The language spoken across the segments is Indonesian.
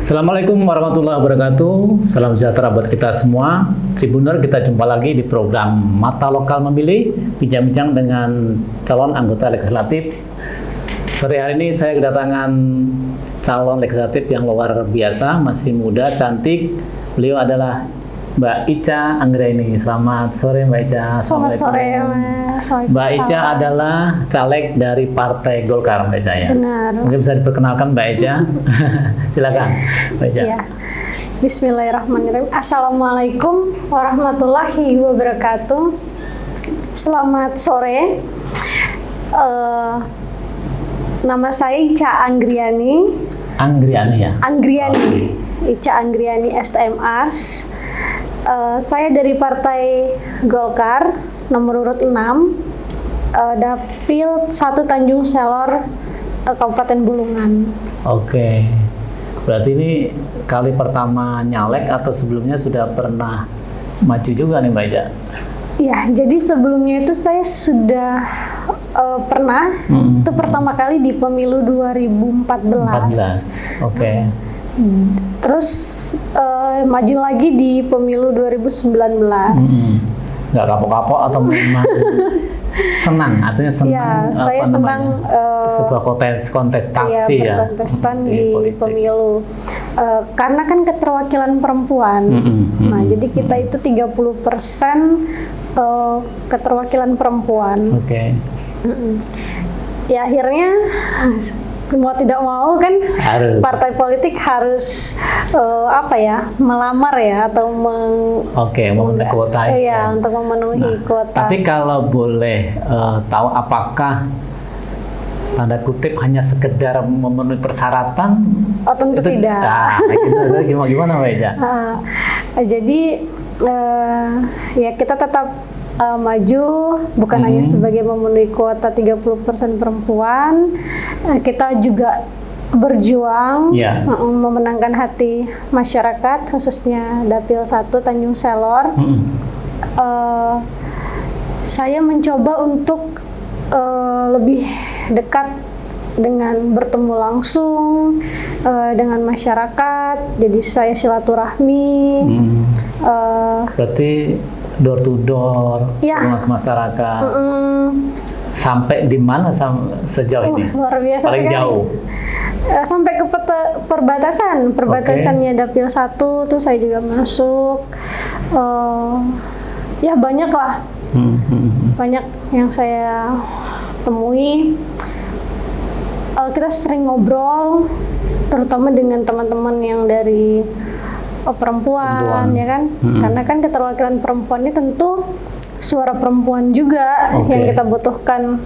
Assalamualaikum warahmatullahi wabarakatuh. Salam sejahtera buat kita semua. Tribunner, kita jumpa lagi di program Mata Lokal Memilih, bincang-bincang dengan calon anggota legislatif. Sore hari ini saya kedatangan calon legislatif yang luar biasa, masih muda, cantik. Beliau adalah Mbak Ica Anggraini. Selamat sore Mbak Ica. Selamat sore Mas. Mbak Ica adalah caleg dari Partai Golkar Mbak Ica ya? Benar. Mungkin bisa diperkenalkan Mbak Ica. Silakan Mbak Ica. Ya. Bismillahirrahmanirrahim. Assalamualaikum warahmatullahi wabarakatuh. Selamat sore. Nama saya Ica Anggraini. Anggriani ya? Anggriani. Okay. Ica Anggraini STMAs. Saya dari Partai Golkar nomor urut 6, Dapil 1 Tanjung Selor, Kabupaten Bulungan. Oke. Berarti ini kali pertama nyalek atau sebelumnya sudah pernah maju juga nih Mbak Ica? Ya, jadi sebelumnya itu saya sudah pernah, itu pertama kali di pemilu 2014. Oke. Terus maju lagi di pemilu 2019. Nggak kapok-kapok atau memang senang? Artinya senang? Ya, saya senang sebuah kontestasi ya? Berkontestan di pemilu. Karena kan keterwakilan perempuan. Nah, jadi kita itu 30% keterwakilan perempuan. Oke. Ya akhirnya mau tidak mau kan harus. Partai politik harus melamar ya atau memenuhi kuota itu. Iya, untuk memenuhi kuota. Tapi kalau boleh tahu apakah tanda kutip hanya sekedar memenuhi persyaratan? Oh, tentu itu, tidak. Gimana Mbak Ica? Jadi ya kita tetap maju, bukan hanya sebagai memenuhi kuota 30% perempuan, kita juga berjuang memenangkan hati masyarakat, khususnya Dapil 1 Tanjung Selor. Saya mencoba untuk lebih dekat dengan bertemu langsung dengan masyarakat, jadi saya silaturahmi. Berarti door to door, rumah ke masyarakat. Sampai di mana sejauh ini? Luar biasa paling sekali. Jauh. Sampai ke perbatasannya Dapil 1 tuh saya juga masuk. Ya banyak lah. Banyak yang saya temui. Kita sering ngobrol, terutama dengan teman-teman yang dari perempuan, ya kan? Karena kan keterwakilan perempuan ini tentu suara perempuan juga yang kita butuhkan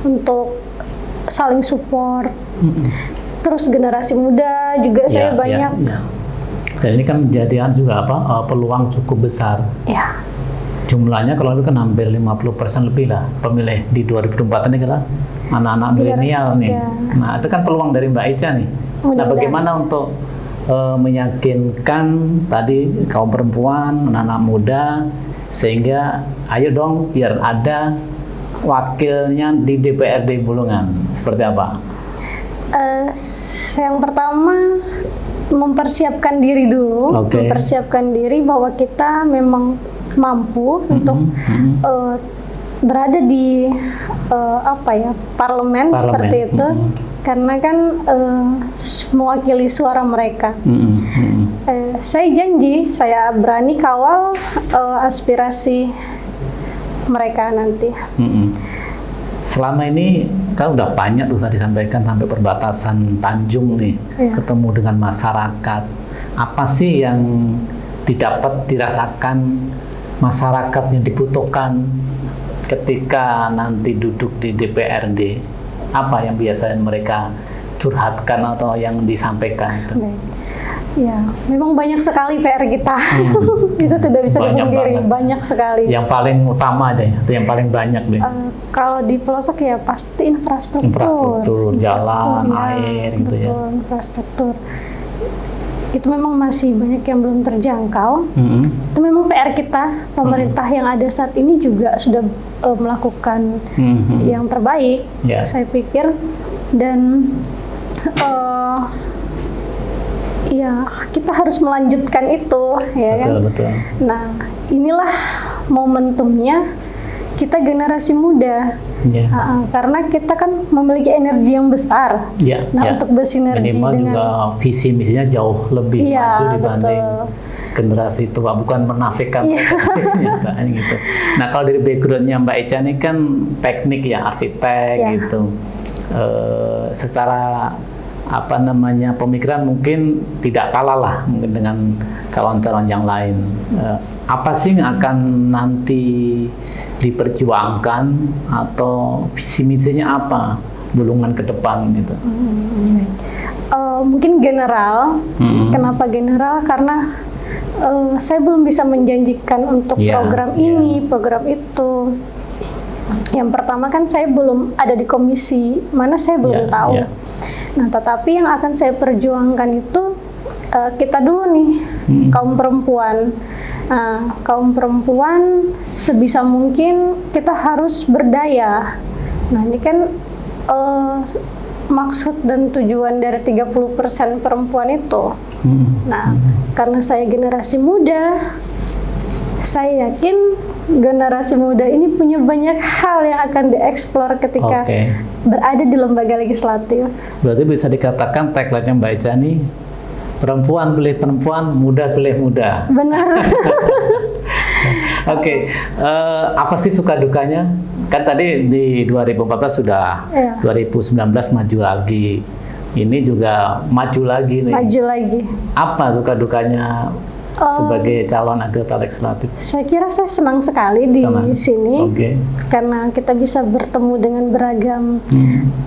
untuk saling support. Terus generasi muda juga saya banyak. Dan ini kan menjadi juga peluang cukup besar. Ya. Jumlahnya kalau itu kan hampir 50% lebih lah pemilih di 2024 ini kan anak-anak milenial nih. Nah itu kan peluang dari Mbak Ica nih. Nah bagaimana untuk meyakinkan tadi kaum perempuan, anak-anak muda, sehingga ayo dong biar ada wakilnya di DPRD Bulungan. Seperti apa? Yang pertama mempersiapkan diri dulu, mempersiapkan diri bahwa kita memang mampu untuk berada di parlemen seperti itu. Karena kan mewakili suara mereka. Saya janji, saya berani kawal aspirasi mereka nanti. Selama ini kan udah banyak tuh tadi disampaikan sampai perbatasan Tanjung nih, ketemu dengan masyarakat. Apa sih yang didapat dirasakan masyarakat yang dibutuhkan ketika nanti duduk di DPRD? Apa yang biasanya mereka curhatkan atau yang disampaikan? Ya, memang banyak sekali PR kita. Itu tidak bisa dipungkiri, banyak sekali. Yang paling utama deh, atau yang paling banyak deh. Kalau di pelosok ya pasti infrastruktur. Infrastruktur, jalan, air gitu ya. Infrastruktur. Itu memang masih banyak yang belum terjangkau. Itu memang PR kita, pemerintah yang ada saat ini juga sudah melakukan yang terbaik, saya pikir. Dan ya kita harus melanjutkan itu, ya kan? Betul. Nah, inilah momentumnya kita generasi muda. Ya. Karena kita kan memiliki energi yang besar. Ya, nah, untuk bersinergi minimal dengan juga visi misinya jauh lebih maju dibanding generasi tua, bukan menafikan kenyataan gitu. Nah, kalau dari backgroundnya Mbak Ica ini kan teknik ya, arsitek gitu. Secara apa namanya pemikiran mungkin tidak kalah lah mungkin dengan calon-calon yang lain. Apa sih yang akan nanti diperjuangkan atau visi misinya apa bulungan ke depan gitu? Mungkin general. Kenapa general? Karena saya belum bisa menjanjikan untuk program ini, program itu. Yang pertama kan saya belum ada di komisi mana, saya belum tahu. Nah, tetapi yang akan saya perjuangkan itu kita dulu nih, kaum perempuan. Nah, kaum perempuan sebisa mungkin kita harus berdaya. Nah, ini kan maksud dan tujuan dari 30% perempuan itu. Nah, karena saya generasi muda, saya yakin generasi muda ini punya banyak hal yang akan dieksplor ketika berada di lembaga legislatif. Berarti bisa dikatakan tagline-nya Mbak Ica nih, perempuan pilih perempuan, muda pilih muda. Benar. Apa sih suka dukanya? Kan tadi di 2014 sudah, 2019 maju lagi. Ini juga maju lagi nih. Maju lagi. Apa suka dukanya sebagai calon anggota legislatif? Saya kira saya senang sekali di sini karena kita bisa bertemu dengan beragam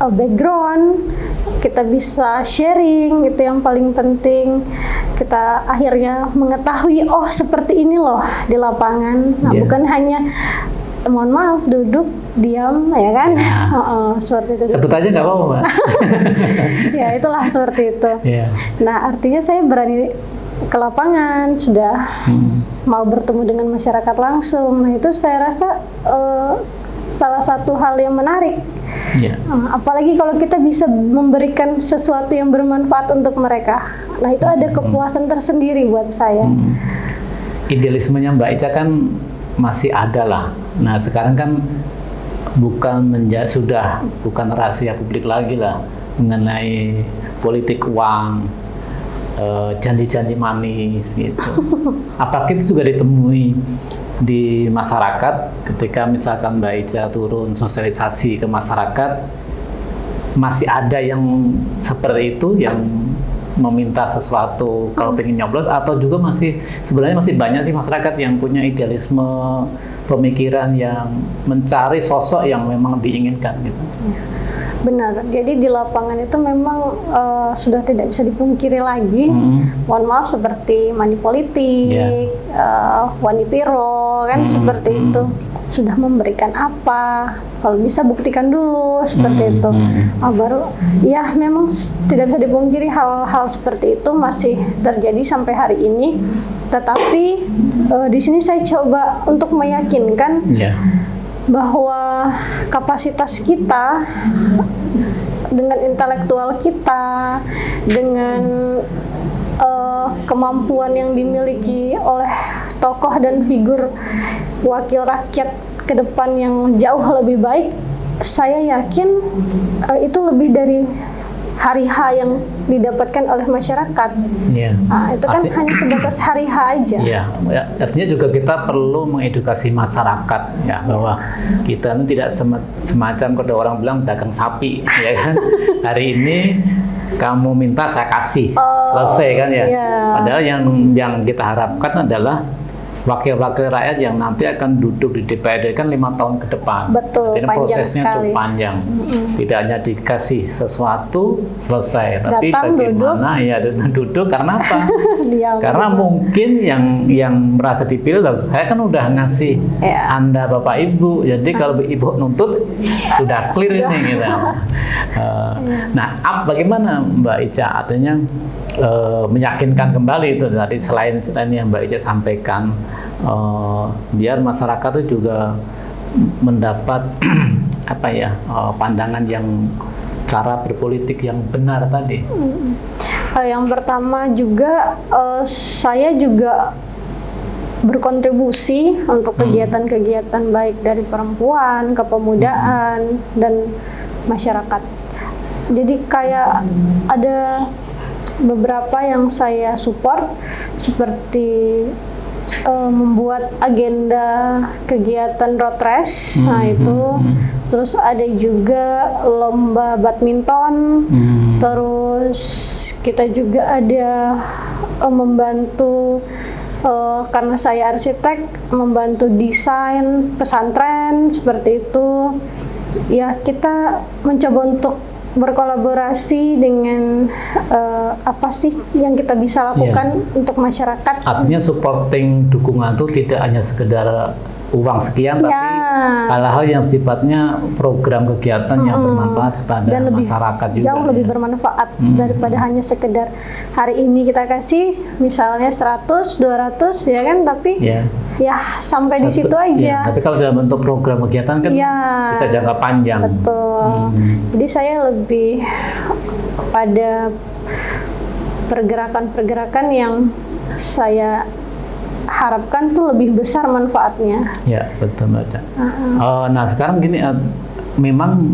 background, kita bisa sharing, itu yang paling penting. Kita akhirnya mengetahui, oh seperti ini loh di lapangan. Nah, bukan hanya mohon maaf duduk diam, ya kan? Seperti itu. Sebut aja nggak apa-apa, Mbak. Ya itulah seperti itu. Nah, artinya saya berani ke lapangan, sudah mau bertemu dengan masyarakat langsung. Nah, itu saya rasa salah satu hal yang menarik. Apalagi kalau kita bisa memberikan sesuatu yang bermanfaat untuk mereka. Nah, itu ada kepuasan tersendiri buat saya. Idealismenya Mbak Ica kan masih ada lah. Nah, sekarang kan sudah bukan rahasia publik lagi lah mengenai politik uang, janji-janji manis gitu. Apakah itu juga ditemui di masyarakat ketika misalkan Mbak Ica turun sosialisasi ke masyarakat, masih ada yang seperti itu yang meminta sesuatu kalau pengen nyoblos, atau juga sebenarnya masih banyak sih masyarakat yang punya idealisme pemikiran yang mencari sosok yang memang diinginkan gitu. Benar, jadi di lapangan itu memang sudah tidak bisa dipungkiri lagi. Mohon maaf seperti money politik, Wani Piro kan seperti itu. Sudah memberikan apa? Kalau bisa buktikan dulu seperti itu. Baru ya memang tidak bisa dipungkiri hal-hal seperti itu masih terjadi sampai hari ini. Tetapi di sini saya coba untuk meyakinkan bahwa kapasitas kita dengan intelektual kita, dengan kemampuan yang dimiliki oleh tokoh dan figur wakil rakyat ke depan yang jauh lebih baik, saya yakin itu lebih dari hari H yang didapatkan oleh masyarakat. Itu kan hanya sebatas hari H aja. Artinya juga kita perlu mengedukasi masyarakat ya, bahwa kita ini tidak semacam kalau orang bilang dagang sapi, ya kan? Hari ini kamu minta saya kasih, selesai kan ya. Padahal yang kita harapkan adalah wakil-wakil rakyat yang nanti akan duduk di DPRD kan 5 tahun ke depan. Betul, jadi prosesnya cukup panjang. Tidak hanya dikasih sesuatu selesai, tapi datang, bagaimana duduk karena apa? Karena mungkin yang merasa dipilih, saya kan udah ngasih Anda Bapak Ibu, jadi kalau Ibu nuntut sudah clear ini gitu. Nah, bagaimana Mbak Ica artinya meyakinkan kembali itu tadi, selain yang Mbak Ica sampaikan, biar masyarakat itu juga mendapat pandangan yang cara berpolitik yang benar tadi. Yang pertama juga saya juga berkontribusi untuk kegiatan-kegiatan baik dari perempuan, kepemudaan, dan masyarakat. Jadi kayak ada beberapa yang saya support seperti membuat agenda kegiatan road race, nah itu. Terus ada juga lomba badminton, terus kita juga ada membantu karena saya arsitek, membantu desain pesantren seperti itu. Ya, kita mencoba untuk berkolaborasi dengan apa sih yang kita bisa lakukan untuk masyarakat. Artinya supporting dukungan itu tidak hanya sekedar uang sekian, tapi hal-hal yang sifatnya program kegiatan yang bermanfaat kepada dan lebih, masyarakat juga. Jauh lebih bermanfaat daripada hanya sekedar hari ini kita kasih misalnya 100, 200 ya kan, tapi ya sampai di situ aja. Tapi kalau dalam bentuk program kegiatan kan bisa jangka panjang. Betul. Jadi saya lebih pada pergerakan-pergerakan yang saya harapkan tuh lebih besar manfaatnya. Ya, betul Mbak Ca. Nah sekarang gini, memang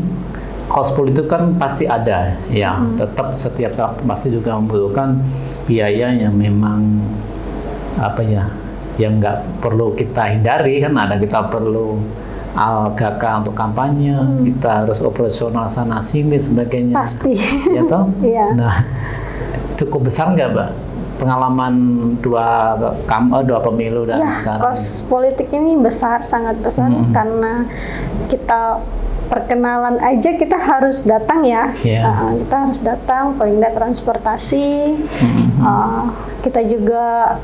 Kospul itu kan pasti ada, ya. Tetap setiap waktu pasti juga membutuhkan biaya yang memang apa ya, yang nggak perlu kita hindari kan. Ada kita perlu Al-Gaka untuk kampanye, kita harus operasional sana sini sebagainya. Pasti. Ya toh? Iya. Nah, cukup besar nggak, Mbak? Pengalaman dua pemilu dan sekarang. Kos politik ini besar, sangat besar karena kita perkenalan aja kita harus datang ya. Kita harus datang, paling nggak transportasi. Kita juga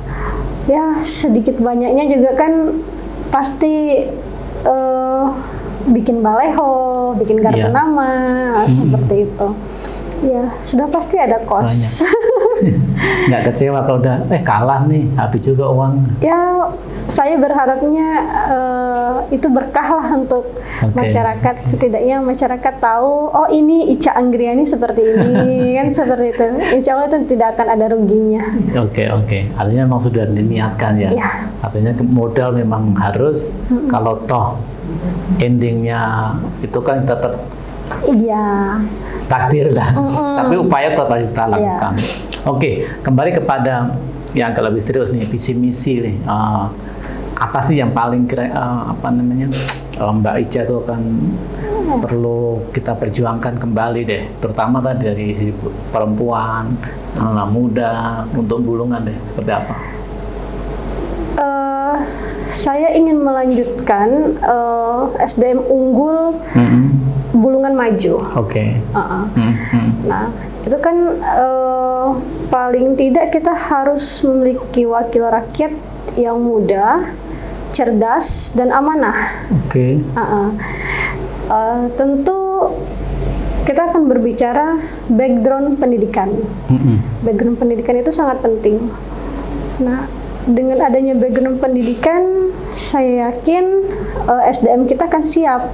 ya sedikit banyaknya juga kan pasti bikin baleho, bikin kartu nama, seperti itu. Ya, sudah pasti ada kos. Nggak kecewa kalau udah kalah nih, habis juga uang. Ya, saya berharapnya itu berkah lah untuk masyarakat. Setidaknya masyarakat tahu, oh ini Ica Anggriani seperti ini, kan seperti itu. Insya Allah itu tidak akan ada ruginya. Oke. Artinya memang sudah diniatkan ya. Artinya modal memang harus, kalau toh endingnya itu kan tetap takdir lah. Tapi upaya tetap kita lakukan. Oke, kembali kepada yang agak lebih serius nih, visi misi nih. Apa sih yang paling Mbak Ica itu akan perlu kita perjuangkan kembali deh, terutama tadi dari sisi perempuan, anak muda, untuk Bulungan deh, seperti apa? Saya ingin melanjutkan SDM unggul Bulungan maju. Nah, itu kan paling tidak kita harus memiliki wakil rakyat yang muda, cerdas, dan amanah. Tentu kita akan berbicara background pendidikan. Background pendidikan itu sangat penting. Nah, dengan adanya background pendidikan, saya yakin SDM kita akan siap.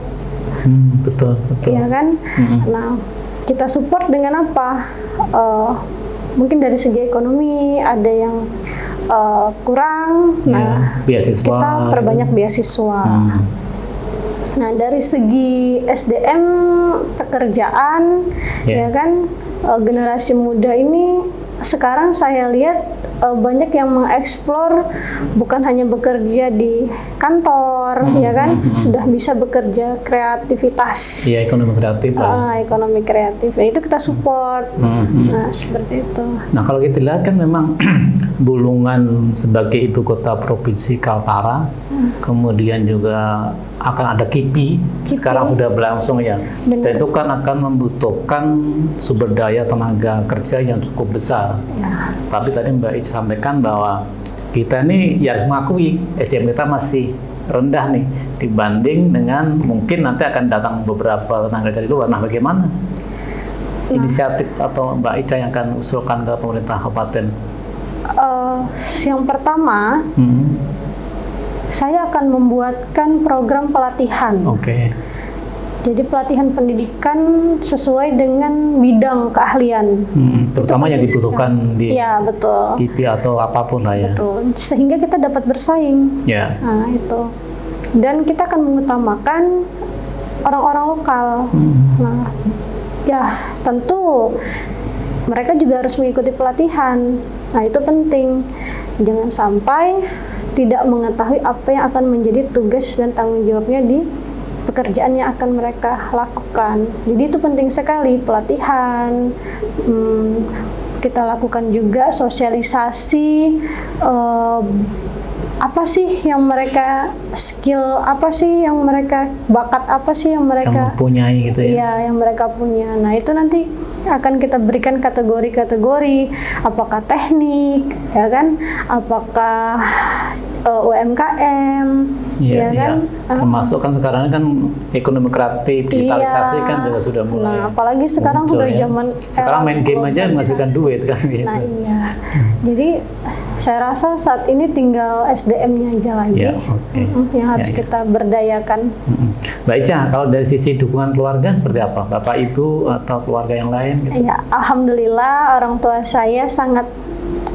Betul. Iya kan? Nah, kita support dengan apa? Mungkin dari segi ekonomi ada yang kurang. Nah, beasiswa. Kita perbanyak beasiswa. Nah, dari segi SDM pekerjaan, ya kan, generasi muda ini sekarang saya lihat banyak yang mengeksplor bukan hanya bekerja di kantor, ya kan, sudah bisa bekerja kreativitas. Iya, ekonomi kreatif. Ekonomi kreatif, nah, itu kita support. Nah, seperti itu. Nah, kalau kita lihat kan memang Bulungan sebagai ibu kota provinsi Kaltara, kemudian juga akan ada KIPI. Sekarang sudah berlangsung ya. Dan itu kan akan membutuhkan sumber daya tenaga kerja yang cukup besar. Tapi tadi Mbak Ica sampaikan bahwa kita ini ya harus mengakui SDM kita masih rendah nih dibanding dengan mungkin nanti akan datang beberapa tenaga dari luar. Nah, bagaimana inisiatif atau Mbak Ica yang akan usulkan ke pemerintah kabupaten? Yang pertama, saya akan membuatkan program pelatihan. Jadi pelatihan pendidikan sesuai dengan bidang keahlian. Terutama yang dibutuhkan di Iya, betul. IP atau apapun lah ya. Betul. Sehingga kita dapat bersaing. Ya. Nah, itu. Dan kita akan mengutamakan orang-orang lokal. Nah, ya tentu mereka juga harus mengikuti pelatihan. Nah, itu penting. Jangan sampai tidak mengetahui apa yang akan menjadi tugas dan tanggung jawabnya di pekerjaan yang akan mereka lakukan. Jadi itu penting sekali pelatihan. Kita lakukan juga sosialisasi, apa sih yang mereka skill, apa sih yang mereka bakat, apa sih yang mereka mempunyai gitu ya. Iya, yang mereka punya. Nah, itu nanti akan kita berikan kategori-kategori, apakah teknik, ya kan? Apakah UMKM, ya kan? Termasuk kan sekarang kan ekonomi kreatif, digitalisasi kan juga sudah mulai. Nah, apalagi sekarang muncul, sudah ya. zaman sekarang main game aja menghasilkan duit kan gitu. Nah, iya. Jadi saya rasa saat ini tinggal SDM-nya aja lagi yang harus kita berdayakan. Mbak Ica, kalau dari sisi dukungan keluarga seperti apa? Bapak, Ibu, atau keluarga yang lain? Gitu? Ya, alhamdulillah orang tua saya sangat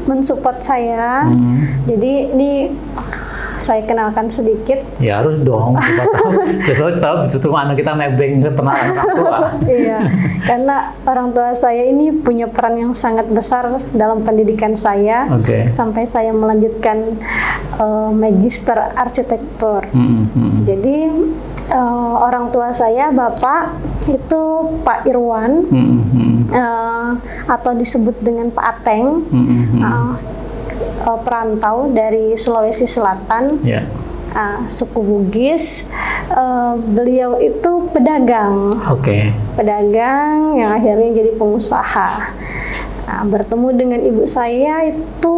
mensupport saya. Jadi ini saya kenalkan sedikit. Ya harus dong, kita tahu justru anak kita nebeng ke kenalan orang tua. Iya, karena orang tua saya ini punya peran yang sangat besar dalam pendidikan saya. Sampai saya melanjutkan magister arsitektur. Jadi orang tua saya, Bapak itu Pak Irwan, atau disebut dengan Pak Ateng, perantau dari Sulawesi Selatan, suku Bugis. Beliau itu pedagang, pedagang yang akhirnya jadi pengusaha. Nah, bertemu dengan ibu saya itu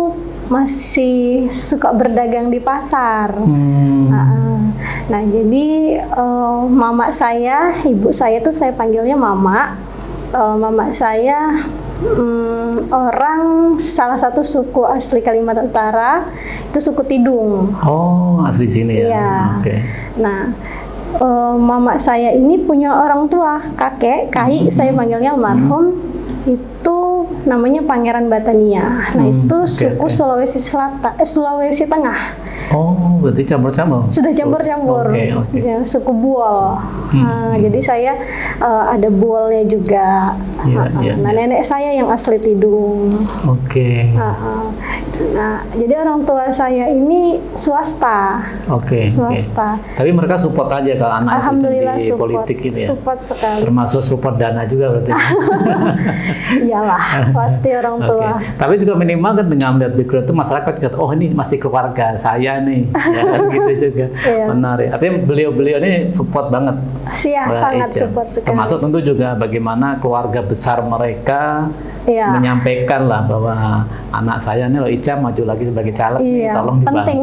masih suka berdagang di pasar. Nah, jadi mama saya, ibu saya itu saya panggilnya mama. Mama saya orang salah satu suku asli Kalimantan Utara, itu suku Tidung. Oh, asli sini ya. Iya. Nah, mama saya ini punya orang tua, kakek, Kai, saya panggilnya almarhum, itu namanya Pangeran Batania. Nah, itu suku Sulawesi Selatan, Sulawesi Tengah. Oh, berarti campur-campur? Sudah campur-campur, ya, suku Buol. Jadi saya ada Buolnya juga. Nah, nenek saya yang asli Tidung. Nah, jadi orang tua saya ini swasta. Swasta. Tapi mereka support aja kalau anak alhamdulillah itu di politik gitu ya? Support sekali. Termasuk support dana juga berarti? Iyalah, pasti orang tua. Tapi juga minimal kan dengan melihat background itu masyarakat kata, oh ini masih keluarga saya nih, ya kan gitu juga. Menarik. Artinya beliau-beliau ini support banget. Sangat support sekali. Termasuk tentu juga bagaimana keluarga besar mereka menyampaikan lah bahwa anak saya nih loh Ica maju lagi sebagai caleg nih, tolong dibantu. Penting.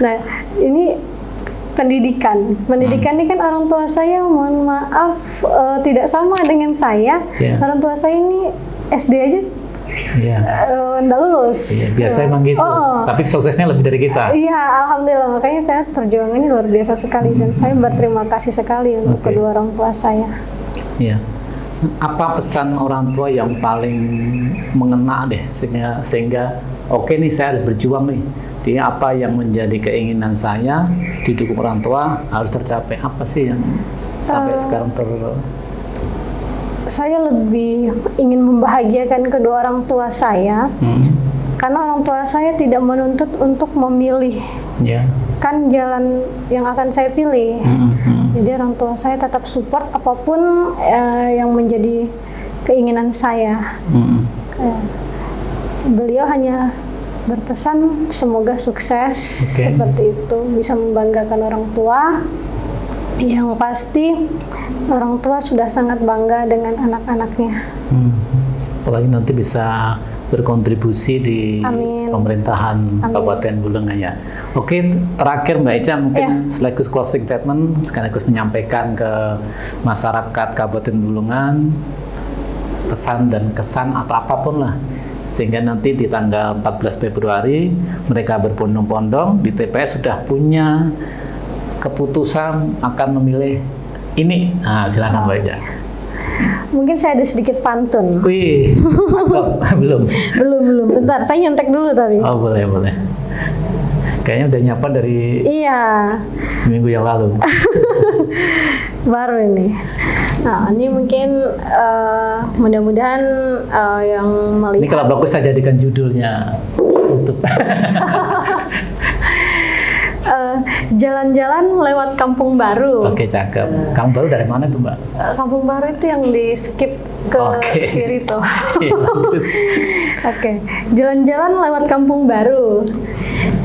Nah, ini pendidikan ini kan orang tua saya, mohon maaf, tidak sama dengan saya. Orang tua saya ini SD aja nggak lulus. Biasa emang gitu. Tapi suksesnya lebih dari kita. Iya, alhamdulillah. Makanya saya perjuangannya luar biasa sekali dan saya berterima kasih sekali untuk kedua orang tua saya. Iya. Apa pesan orang tua yang paling mengena deh sehingga oke nih saya harus berjuang nih. Jadi apa yang menjadi keinginan saya didukung orang tua harus tercapai. Apa sih yang sampai sekarang saya lebih ingin membahagiakan kedua orang tua saya, karena orang tua saya tidak menuntut untuk memilih kan jalan yang akan saya pilih. Jadi orang tua saya tetap support apapun yang menjadi keinginan saya. Beliau hanya berpesan semoga sukses seperti itu, bisa membanggakan orang tua. Yang pasti orang tua sudah sangat bangga dengan anak-anaknya. Apalagi nanti bisa berkontribusi di pemerintahan Kabupaten Bulungan ya. Oke, terakhir Mbak Ica mungkin sekaligus closing statement, sekaligus menyampaikan ke masyarakat Kabupaten Bulungan pesan dan kesan atau apapun lah, sehingga nanti di tanggal 14 Februari mereka berbondong-bondong di TPS sudah punya keputusan akan memilih ini? Nah, silakan Mbak Eca. Mungkin saya ada sedikit pantun. Wih, cakep. Belum. Belum. Bentar, saya nyontek dulu tapi. Oh, boleh. Kayaknya udah nyapa dari Iya, seminggu yang lalu. baru ini. Nah, ini mungkin mudah-mudahan yang Ini melihat. kalau bagus saya jadikan judulnya untuk Jalan-jalan lewat Kampung Baru. Oke, cakep. Kamu baru dari mana tuh, Mbak? Kampung Baru itu yang di skip ke Oke. kiri tuh. Oke, lanjut. Oke, jalan-jalan lewat Kampung Baru.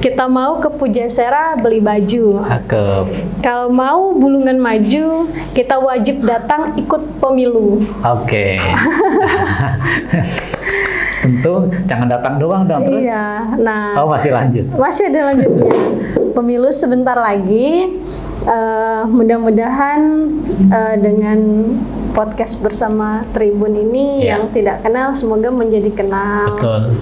Kita mau ke Pujasera beli baju. Cakep. Kalau mau Bulungan maju, kita wajib datang ikut pemilu. Oke. Tentu jangan datang doang dong terus. Iya, nah Oh, masih lanjut. masih ada lanjutnya. Pemilu sebentar lagi. Mudah-mudahan dengan podcast bersama Tribun ini Iya. yang tidak kenal semoga menjadi kenal. Betul.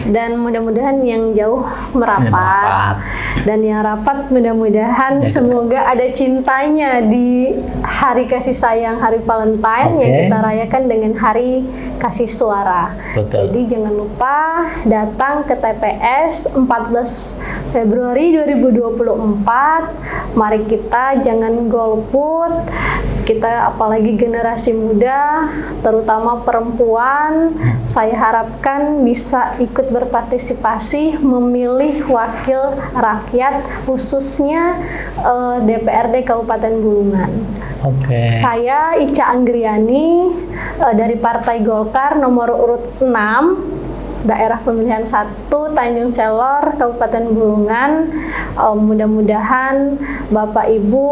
Dan mudah-mudahan yang jauh merapat. Dan yang rapat mudah-mudahan Ya, semoga ada cintanya di hari kasih sayang, hari Valentine Oke. yang kita rayakan dengan hari kasih suara. Betul. Jadi jangan lupa datang ke TPS 14 Februari 2024. Mari kita jangan golput. Kita apalagi generasi muda, terutama perempuan, saya harapkan bisa ikut berpartisipasi memilih wakil rakyat khususnya DPRD Kabupaten Bulungan. Oke. Saya Ica Anggriani dari Partai Golkar nomor urut 6 daerah pemilihan 1 Tanjung Selor Kabupaten Bulungan. Mudah-mudahan Bapak Ibu,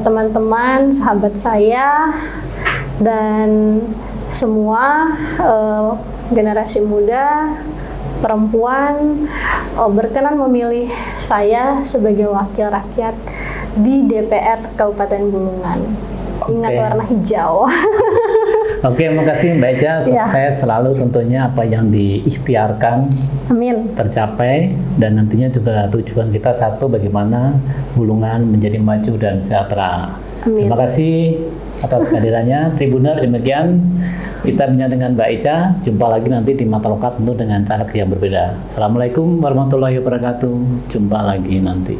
teman-teman, sahabat saya dan semua generasi muda perempuan berkenan memilih saya sebagai wakil rakyat di DPR Kabupaten Bulungan. Ingat Oke. warna hijau. Oke, makasih Mbak Eca. Ya. Sukses selalu tentunya apa yang diikhtiarkan Amin. tercapai dan nantinya juga tujuan kita satu bagaimana Bulungan menjadi maju dan sejahtera. Amin. Terima kasih atas kehadirannya Tribuner. Demikian kita bincang dengan Mbak Eca. Jumpa lagi nanti di Mata Lokal tentu dengan cara yang berbeda. Assalamualaikum warahmatullahi wabarakatuh. Jumpa lagi nanti.